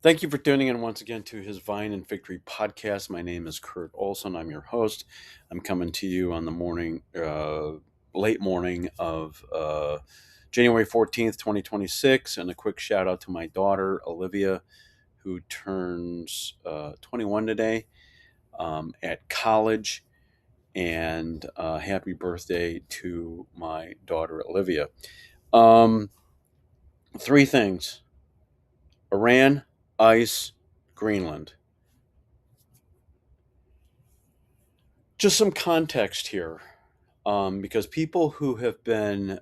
Thank you for tuning in once again to his Vine and Victory podcast. My name is Kurt Olson. I'm your host. I'm coming to you on the late morning of January 14th, 2026. And a quick shout out to my daughter, Olivia, who turns 21 today at college. And happy birthday to my daughter, Olivia. Um, Three things: Iran, ice, Greenland. Just some context here, because people who have been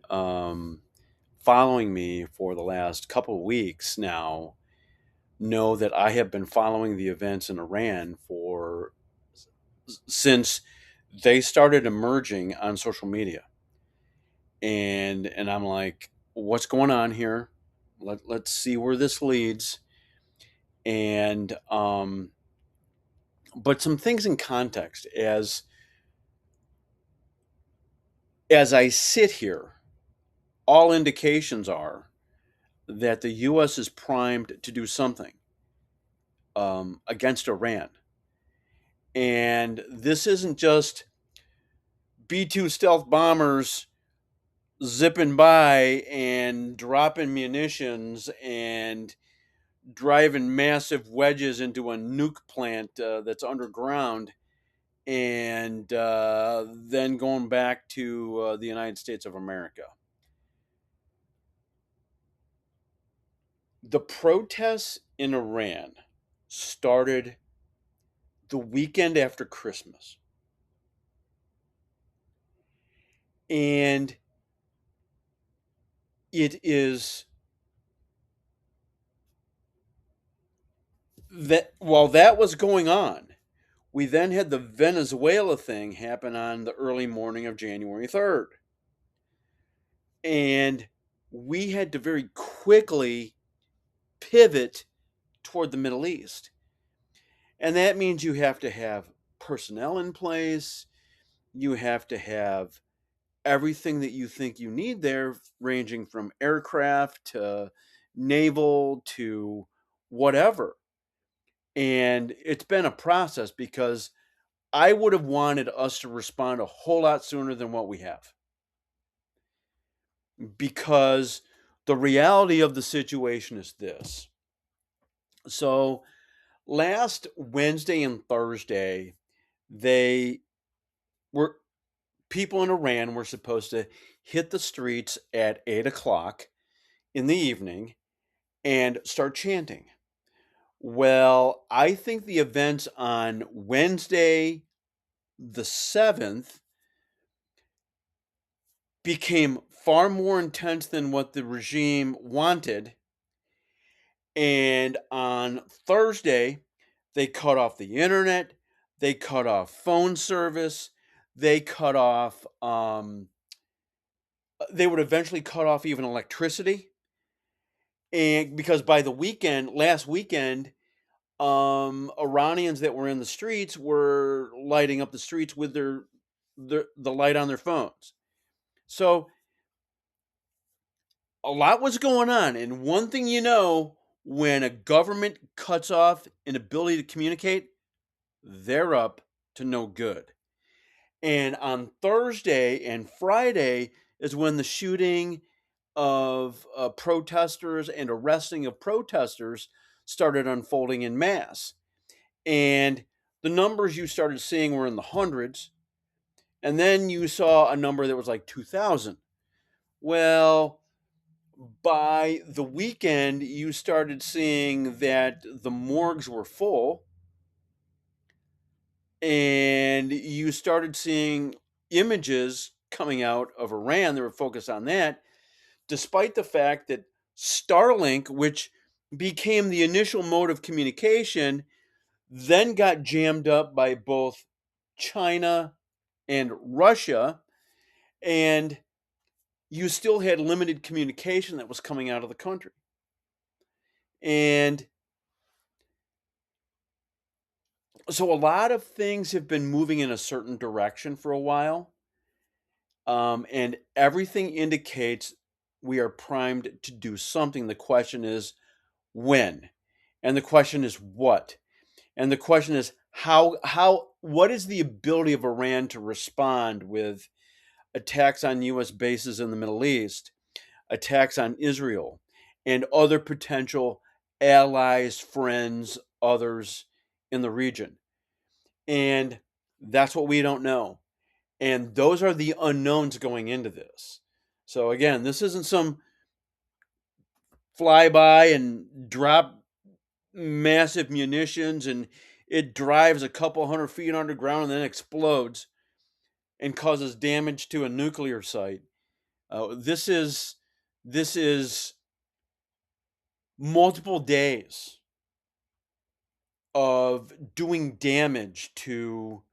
following me for the last couple of weeks now know that I have been following the events in Iran for since they started emerging on social media, and I'm like, what's going on here? Let's see where this leads, and but some things in context as I sit here, all indications are that the U.S. is primed to do something against Iran. And this isn't just B 2 stealth bombers zipping by and dropping munitions and driving massive wedges into a nuke plant that's underground and then going back to the United States of America. The protests in Iran started the weekend after Christmas. And it is that while that was going on, we then had the Venezuela thing happen on the early morning of January 3rd. And we had to very quickly pivot toward the Middle East. And that means you have to have personnel in place, you have to have everything that you think you need there, ranging from aircraft to naval to whatever. And it's been a process because I would have wanted us to respond a whole lot sooner than what we have. Because the reality of the situation is this. So last Wednesday and Thursday, they were people in Iran were supposed to hit the streets at 8 o'clock in the evening and start chanting. Well, I think the events on Wednesday, the 7th, became far more intense than what the regime wanted. And on Thursday, they cut off the internet, they cut off phone service, they cut off, they would eventually cut off even electricity. And because by the weekend, last weekend, Iranians that were in the streets were lighting up the streets with the light on their phones. So a lot was going on, and one thing you know, when a government cuts off an ability to communicate, they're up to no good. And on Thursday and Friday is when the shooting of protesters and arresting of protesters started unfolding in mass. And the numbers you started seeing were in the hundreds. And then you saw a number that was like 2,000. Well, by the weekend, you started seeing that the morgues were full, and you started seeing images coming out of Iran that were focused on that, despite the fact that Starlink, which became the initial mode of communication, then got jammed up by both China and Russia, and you still had limited communication that was coming out of the country. And so a lot of things have been moving in a certain direction for a while. And everything indicates we are primed to do something. The question is when. And the question is what? And the question is how what is the ability of Iran to respond with attacks on US bases in the Middle East, attacks on Israel, and other potential allies, friends, others in the region. And that's what we don't know. And those are the unknowns going into this. So again, this isn't some flyby and drop massive munitions and it drives a couple 100 feet underground and then explodes and causes damage to a nuclear site. This is multiple days of doing damage to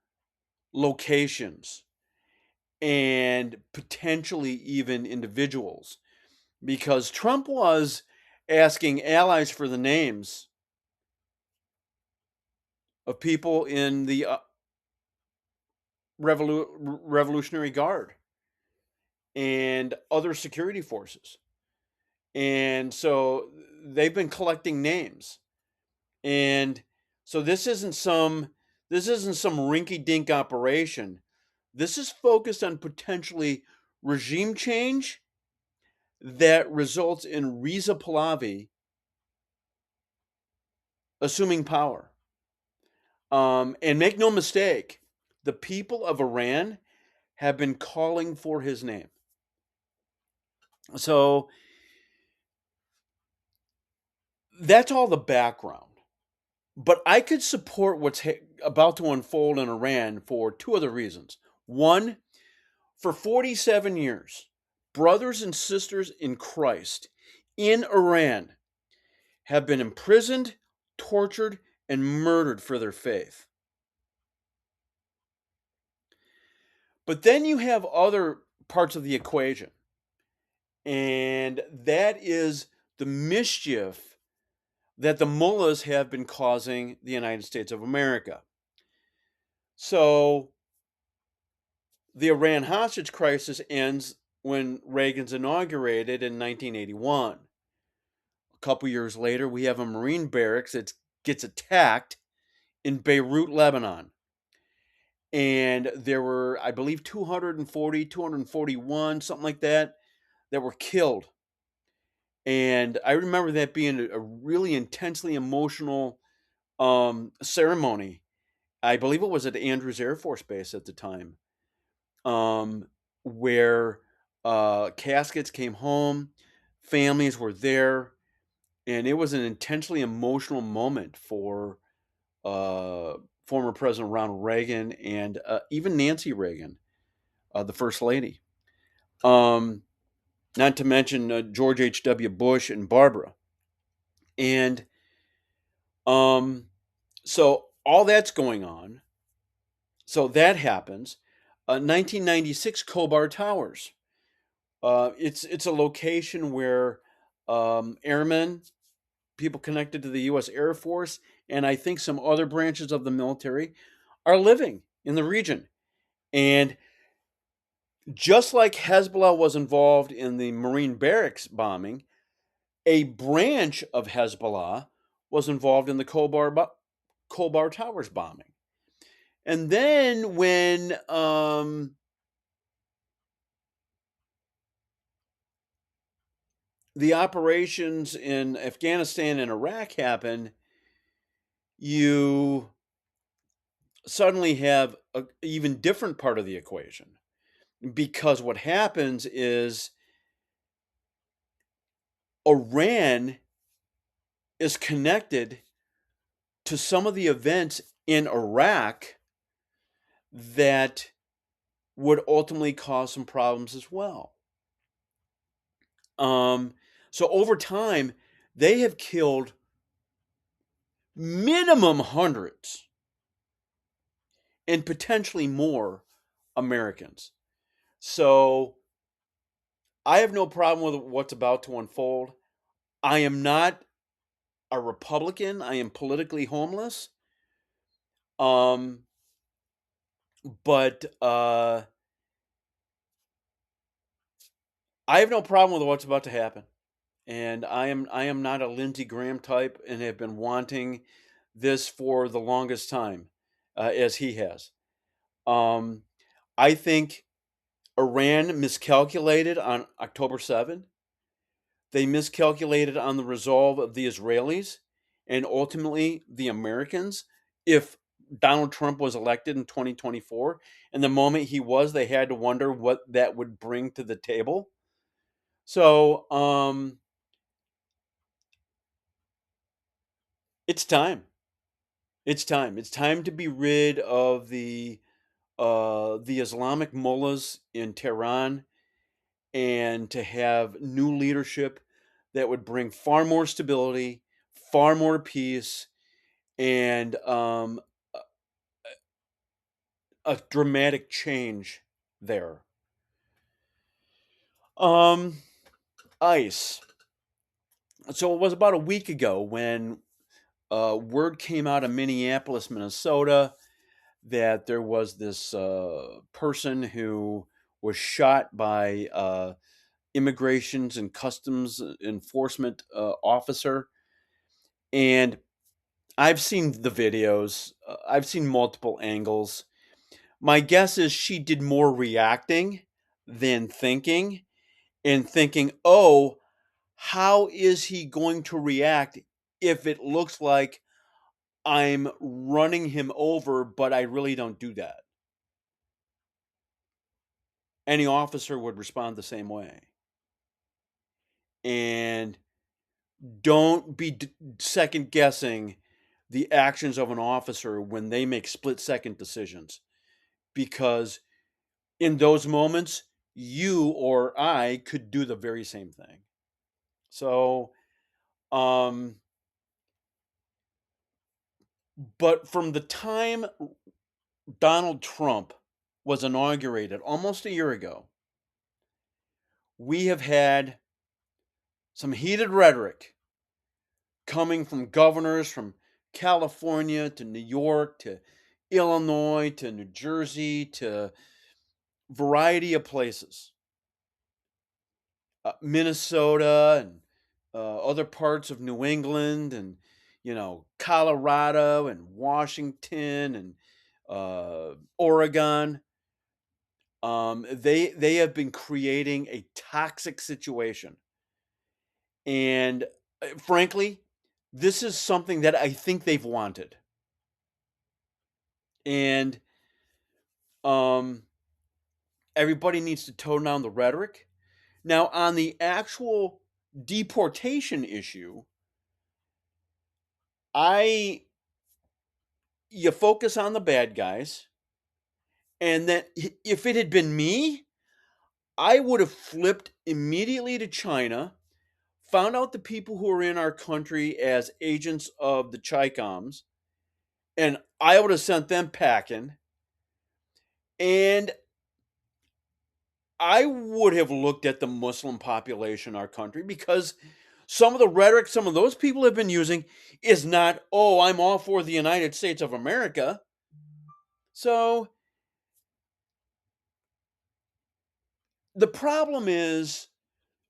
locations and potentially even individuals because Trump was asking allies for the names of people in the Revolutionary Guard and other security forces. And so they've been collecting names. And so this isn't some rinky-dink operation. This is focused on potentially regime change that results in Reza Pahlavi assuming power. And make no mistake, the people of Iran have been calling for his name. So that's all the background. But I could support what's about to unfold in Iran for two other reasons. One, for 47 years, brothers and sisters in Christ in Iran have been imprisoned, tortured, and murdered for their faith. But then you have other parts of the equation, and that is the mischief that the mullahs have been causing the United States of America. So the Iran hostage crisis ends when Reagan's inaugurated in 1981. A couple years later, we have a Marine barracks that gets attacked in Beirut, Lebanon. And there were, I believe, 240, 241, something like that, that were killed. And I remember that being a really intensely emotional ceremony. I believe it was at Andrews Air Force Base at the time, where caskets came home, families were there, and it was an intensely emotional moment for uh, former President Ronald Reagan and even Nancy Reagan, the First Lady. Not to mention George H.W. Bush and Barbara. And so all that's going on. So that happens. 1996, Kobar Towers. It's a location where airmen, people connected to the U.S. Air Force, and I think some other branches of the military are living in the region. And just like Hezbollah was involved in the Marine barracks bombing, a branch of Hezbollah was involved in the Kobar Towers bombing. And then when the operations in Afghanistan and Iraq happen, you suddenly have an even different part of the equation. Because what happens is Iran is connected to some of the events in Iraq that would ultimately cause some problems as well. So over time, they have killed minimum hundreds and potentially more Americans. So I have no problem with what's about to unfold. I am not a Republican. I am politically homeless. Um, but I have no problem with what's about to happen. and I am not a Lindsey Graham type, and have been wanting this for the longest time, as he has. Um, I think Iran miscalculated on October 7th. They miscalculated on the resolve of the Israelis and ultimately the Americans. If Donald Trump was elected in 2024, and the moment he was, they had to wonder what that would bring to the table. So it's time. It's time. It's time to be rid of the Islamic mullahs in Tehran, and to have new leadership that would bring far more stability, far more peace, and a dramatic change there. Um, ICE. So it was about a week ago when word came out of Minneapolis, Minnesota, that there was this person who was shot by immigrations and customs enforcement officer. And I've seen the videos, I've seen multiple angles. My guess is she did more reacting than thinking, and thinking, oh, how is he going to react if it looks like I'm running him over, but I really don't do that? Any officer would respond the same way. And don't be second guessing the actions of an officer when they make split second decisions, because in those moments, you or I could do the very same thing. So, um, but from the time Donald Trump was inaugurated almost a year ago, we have had some heated rhetoric coming from governors from California to New York to Illinois to New Jersey to variety of places, Minnesota and other parts of New England, and Colorado and Washington and Oregon. They have been creating a toxic situation, and frankly, this is something that I think they've wanted. And um, everybody needs to tone down the rhetoric. Now, on the actual deportation issue, I you focus on the bad guys, and then if it had been me, I would have flipped immediately to China, found out the people who are in our country as agents of the Chicoms, and I would have sent them packing. And I would have looked at the Muslim population in our country, because some of the rhetoric some of those people have been using is not, oh, I'm all for the United States of America. So the problem is,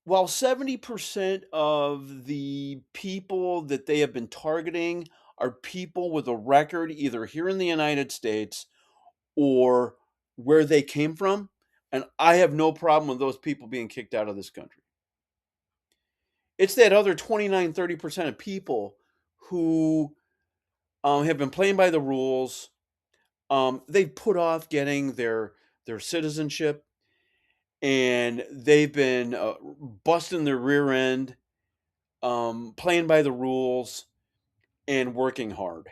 while 70% of the people that they have been targeting are people with a record either here in the United States or where they came from, and I have no problem with those people being kicked out of this country. It's that other 29-30% of people who have been playing by the rules. They've put off getting their citizenship, and they've been busting their rear end, playing by the rules, and working hard.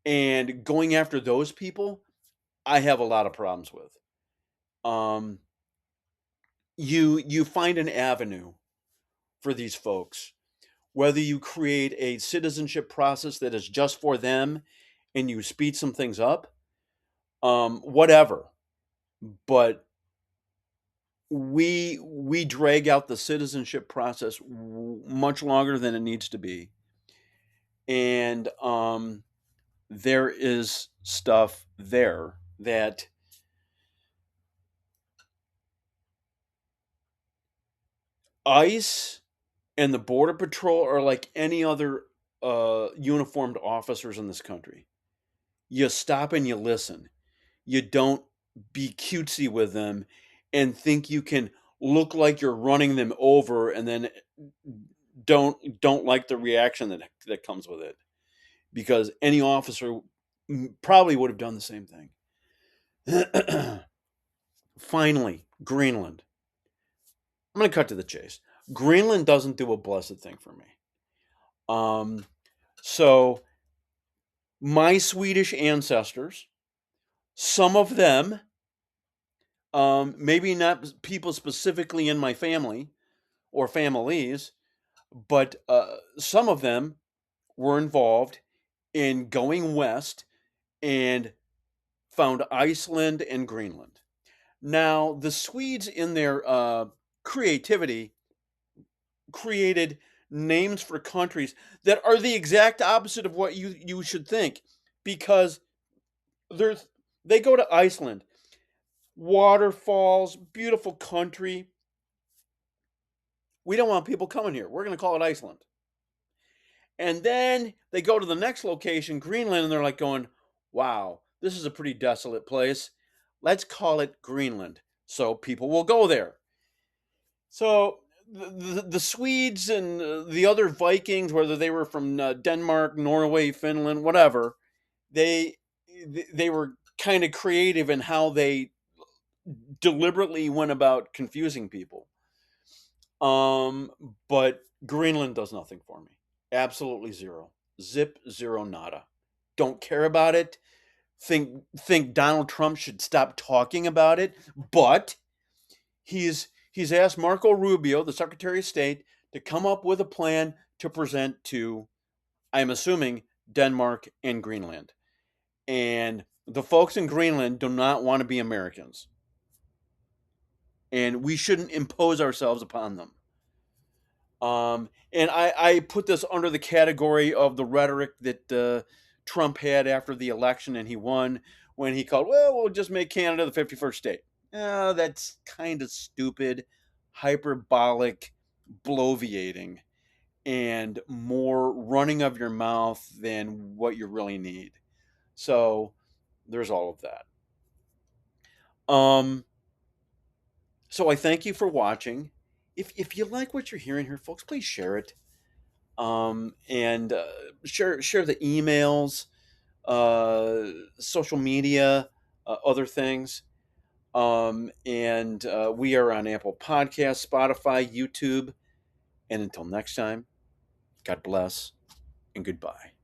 And going after those people, I have a lot of problems with. Um, you find an avenue for these folks, whether you create a citizenship process that is just for them, and you speed some things up, whatever. But we drag out the citizenship process much longer than it needs to be, and there is stuff there that ICE And the Border Patrol are like any other uniformed officers in this country. You stop and you listen. You don't be cutesy with them and think you can look like you're running them over and then don't like the reaction that comes with it, because any officer probably would have done the same thing. Finally, Greenland. I'm going to cut to the chase. Greenland doesn't do a blessed thing for me. So my Swedish ancestors, some of them, maybe not people specifically in my family or families, but some of them were involved in going west and found Iceland and Greenland. Now, the Swedes, in their creativity, created names for countries that are the exact opposite of what you should think, because there's they go to Iceland, waterfalls, beautiful country. We don't want people coming here. We're going to call it Iceland. And then they go to the next location, Greenland, and they're like going, wow, this is a pretty desolate place. Let's call it Greenland. So people will go there. So the Swedes and the other Vikings, whether they were from Denmark, Norway, Finland, whatever, they they were kind of creative in how they deliberately went about confusing people. Um, but Greenland does nothing for me. Absolutely zero. Zip, zero, nada. Don't care about it. Think Donald Trump should stop talking about it, but he's asked Marco Rubio, the Secretary of State, to come up with a plan to present to, I'm assuming, Denmark and Greenland. And the folks in Greenland do not want to be Americans. And we shouldn't impose ourselves upon them. And I put this under the category of the rhetoric that Trump had after the election and he won, when he called, well, we'll just make Canada the 51st state. That's kind of stupid, hyperbolic, bloviating, and more running of your mouth than what you really need. So there's all of that. Um, so I thank you for watching. If you like what you're hearing here, folks, please share it. And share the emails, social media, other things. And we are on Apple Podcasts, Spotify, YouTube. And until next time, God bless and goodbye.